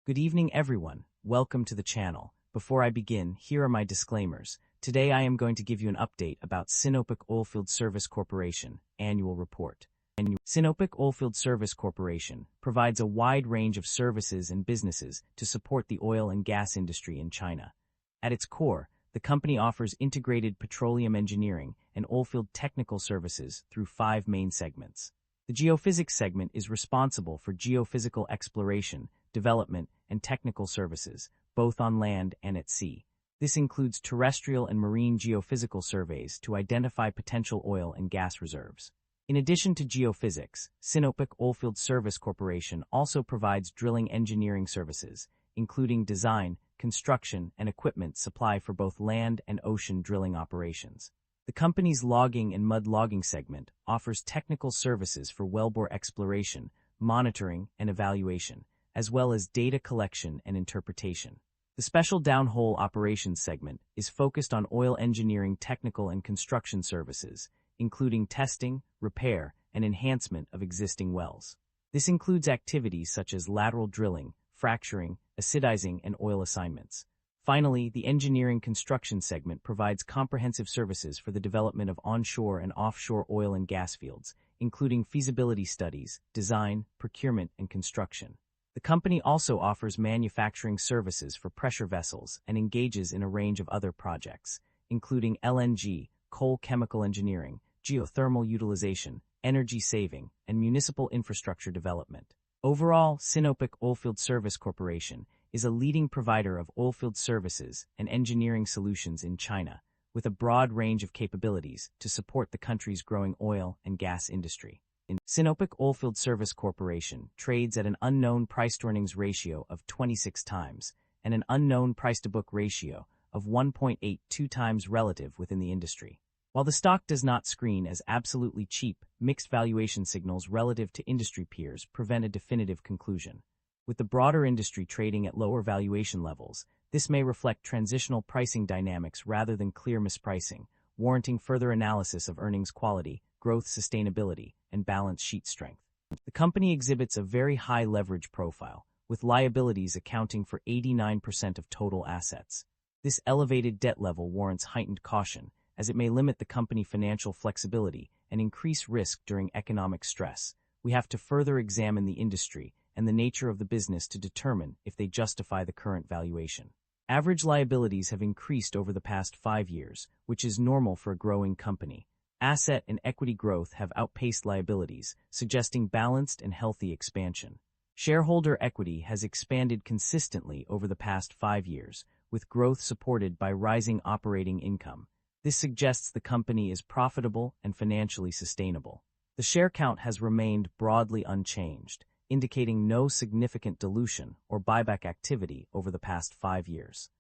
Good evening, everyone. Welcome to the channel. Before I begin, here are my disclaimers. Today I am going to give you an update about Sinopec Oilfield Service Corporation Annual Report. Sinopec Oilfield Service Corporation provides a wide range of services and businesses to support the oil and gas industry in China. At its core, the company offers integrated petroleum engineering and oilfield technical services through 5 main segments. The geophysics segment is responsible for geophysical exploration, development, and technical services, both on land and at sea. This includes terrestrial and marine geophysical surveys to identify potential oil and gas reserves. In addition to geophysics, Sinopec Oilfield Service Corporation also provides drilling engineering services, including design, construction, and equipment supply for both land and ocean drilling operations. The company's logging and mud logging segment offers technical services for wellbore exploration, monitoring, and evaluation, as well as data collection and interpretation. The special downhole operations segment is focused on oil engineering technical and construction services, including testing, repair, and enhancement of existing wells. This includes activities such as lateral drilling, fracturing, acidizing, and oil assignments. Finally, the engineering construction segment provides comprehensive services for the development of onshore and offshore oil and gas fields, including feasibility studies, design, procurement, and construction. The company also offers manufacturing services for pressure vessels and engages in a range of other projects, including LNG, coal chemical engineering, geothermal utilization, energy saving, and municipal infrastructure development. Overall, Sinopec Oilfield Service Corporation is a leading provider of oilfield services and engineering solutions in China, with a broad range of capabilities to support the country's growing oil and gas industry. Sinopec Oilfield Service Corporation trades at an unknown price-to-earnings ratio of 26 times and an unknown price-to-book ratio of 1.82 times relative within the industry. While the stock does not screen as absolutely cheap, mixed valuation signals relative to industry peers prevent a definitive conclusion. With the broader industry trading at lower valuation levels, this may reflect transitional pricing dynamics rather than clear mispricing, warranting further analysis of earnings quality, growth sustainability, and balance sheet strength. The company exhibits a very high leverage profile, with liabilities accounting for 89% of total assets. This elevated debt level warrants heightened caution, as it may limit the company financial flexibility and increase risk during economic stress. We have to further examine the industry and the nature of the business to determine if they justify the current valuation. Average liabilities have increased over the past 5 years, which is normal for a growing company. Asset and equity growth have outpaced liabilities, suggesting balanced and healthy expansion. Shareholder equity has expanded consistently over the past 5 years, with growth supported by rising operating income. This suggests the company is profitable and financially sustainable. The share count has remained broadly unchanged, indicating no significant dilution or buyback activity over the past 5 years.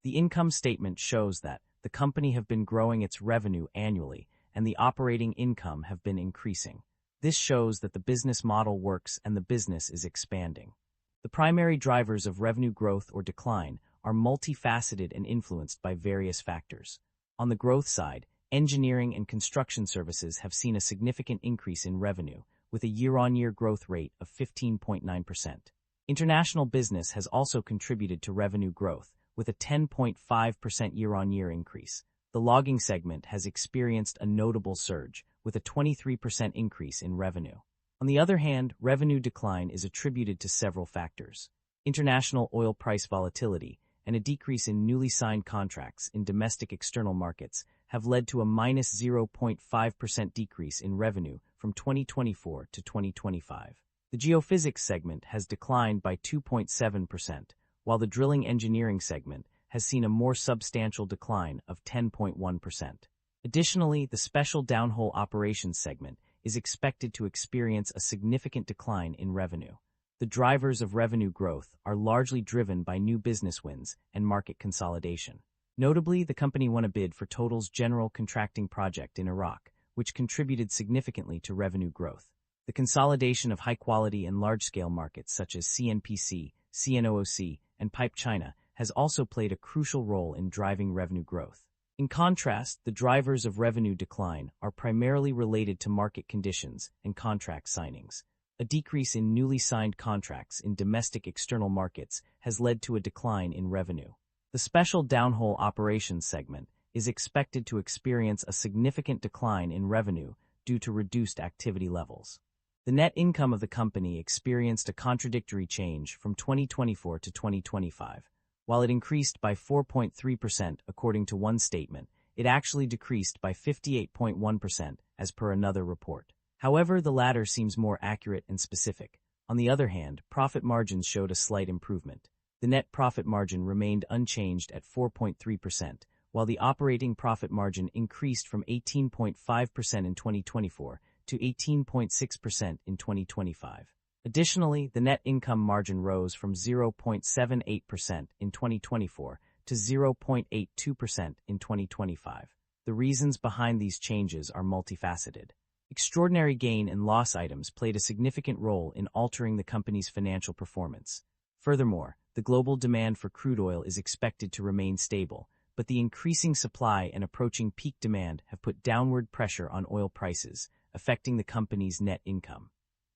The income statement shows that the company have been growing its revenue annually, and the operating income have been increasing. This shows that the business model works and the business is expanding. The primary drivers of revenue growth or decline are multifaceted and influenced by various factors. On the growth side, engineering and construction services have seen a significant increase in revenue, with a year-on-year growth rate of 15.9%. International business has also contributed to revenue growth, with a 10.5% year-on-year increase. The logging segment has experienced a notable surge, with a 23% increase in revenue. On the other hand, revenue decline is attributed to several factors. International oil price volatility and a decrease in newly signed contracts in domestic external markets have led to a minus 0.5% decrease in revenue from 2024 to 2025. The geophysics segment has declined by 2.7%, while the drilling engineering segment has seen a more substantial decline of 10.1%. Additionally, the special downhole operations segment is expected to experience a significant decline in revenue. The drivers of revenue growth are largely driven by new business wins and market consolidation. Notably, the company won a bid for Total's general contracting project in Iraq, which contributed significantly to revenue growth. The consolidation of high-quality and large-scale markets such as CNPC, CNOOC, and Pipe China has also played a crucial role in driving revenue growth. In contrast, the drivers of revenue decline are primarily related to market conditions and contract signings. A decrease in newly signed contracts in domestic external markets has led to a decline in revenue. The special downhole operations segment is expected to experience a significant decline in revenue due to reduced activity levels. The net income of the company experienced a contradictory change from 2024 to 2025. While it increased by 4.3% according to one statement, it actually decreased by 58.1% as per another report. However, the latter seems more accurate and specific. On the other hand, profit margins showed a slight improvement. The net profit margin remained unchanged at 4.3%, while the operating profit margin increased from 18.5% in 2024 to 18.6% in 2025. Additionally, the net income margin rose from 0.78% in 2024 to 0.82% in 2025. The reasons behind these changes are multifaceted. Extraordinary gain and loss items played a significant role in altering the company's financial performance. Furthermore, the global demand for crude oil is expected to remain stable, but the increasing supply and approaching peak demand have put downward pressure on oil prices, affecting the company's net income.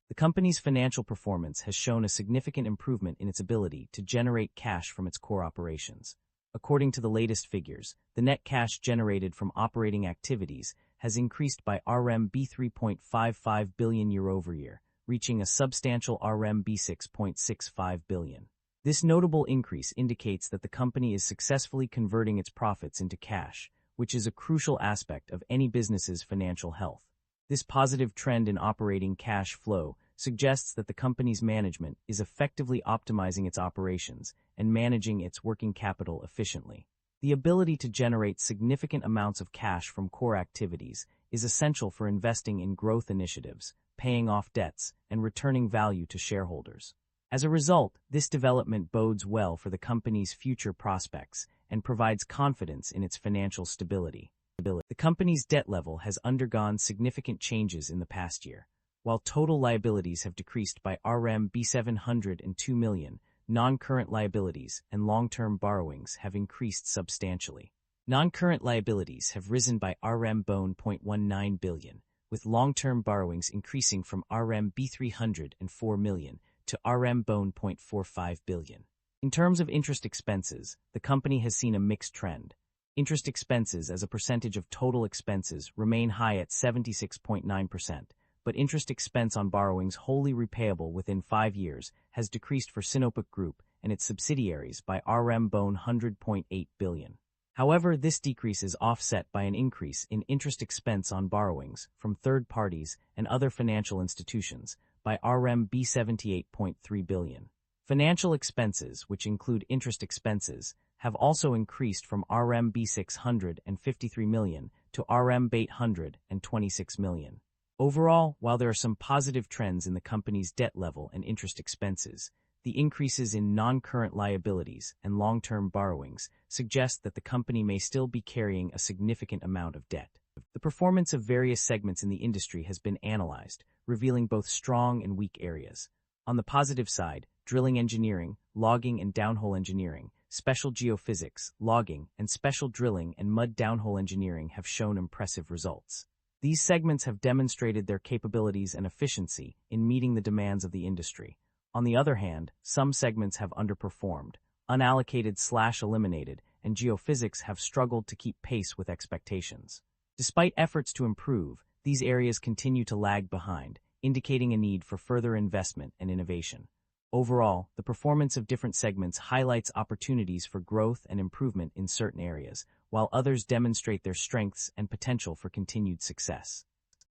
The company's financial performance has shown a significant improvement in its ability to generate cash from its core operations. According to the latest figures, the net cash generated from operating activities has increased by RMB 3.55 billion year-over-year, reaching a substantial RMB 6.65 billion. This notable increase indicates that the company is successfully converting its profits into cash, which is a crucial aspect of any business's financial health. This positive trend in operating cash flow suggests that the company's management is effectively optimizing its operations and managing its working capital efficiently. The ability to generate significant amounts of cash from core activities is essential for investing in growth initiatives, paying off debts, and returning value to shareholders. As a result, this development bodes well for the company's future prospects and provides confidence in its financial stability. The company's debt level has undergone significant changes in the past year. While total liabilities have decreased by RMB 702 million, non-current liabilities and long-term borrowings have increased substantially. Non-current liabilities have risen by RMB 0.19 billion, with long-term borrowings increasing from RMB 304 million to RMB 0.45 billion. In terms of interest expenses, the company has seen a mixed trend. Interest expenses as a percentage of total expenses remain high at 76.9%, but interest expense on borrowings wholly repayable within 5 years has decreased for Sinopec Group and its subsidiaries by RMB 100.8 billion. However, this decrease is offset by an increase in interest expense on borrowings from third parties and other financial institutions by RMB 78.3 billion. Financial expenses, which include interest expenses, have also increased from RMB 653 million to RMB 826 million. Overall, while there are some positive trends in the company's debt level and interest expenses, the increases in non-current liabilities and long-term borrowings suggest that the company may still be carrying a significant amount of debt. The performance of various segments in the industry has been analyzed, revealing both strong and weak areas. On the positive side, drilling engineering, logging and downhole engineering, special geophysics, logging, and special drilling and mud downhole engineering have shown impressive results. These segments have demonstrated their capabilities and efficiency in meeting the demands of the industry. On the other hand, some segments have underperformed, unallocated/eliminated, and geophysics have struggled to keep pace with expectations. Despite efforts to improve, these areas continue to lag behind, indicating a need for further investment and innovation. Overall, the performance of different segments highlights opportunities for growth and improvement in certain areas, while others demonstrate their strengths and potential for continued success.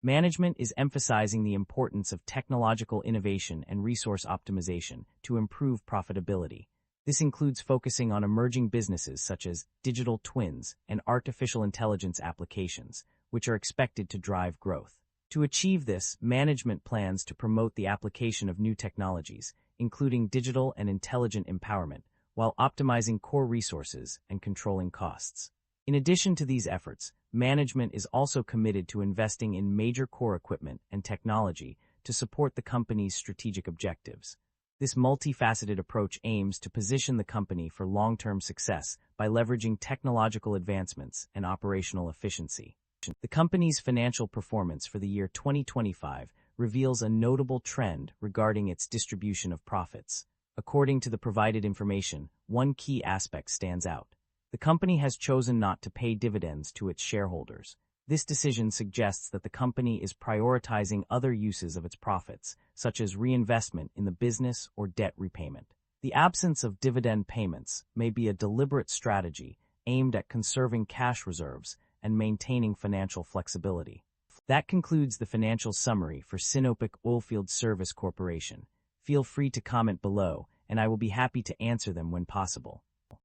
Management is emphasizing the importance of technological innovation and resource optimization to improve profitability. This includes focusing on emerging businesses such as digital twins and artificial intelligence applications, which are expected to drive growth. To achieve this, management plans to promote the application of new technologies, including digital and intelligent empowerment, while optimizing core resources and controlling costs. In addition to these efforts, management is also committed to investing in major core equipment and technology to support the company's strategic objectives. This multifaceted approach aims to position the company for long-term success by leveraging technological advancements and operational efficiency. The company's financial performance for the year 2025 reveals a notable trend regarding its distribution of profits. According to the provided information, one key aspect stands out. The company has chosen not to pay dividends to its shareholders. This decision suggests that the company is prioritizing other uses of its profits, such as reinvestment in the business or debt repayment. The absence of dividend payments may be a deliberate strategy aimed at conserving cash reserves and maintaining financial flexibility. That concludes the financial summary for Sinopec Oilfield Service Corporation. Feel free to comment below, and I will be happy to answer them when possible.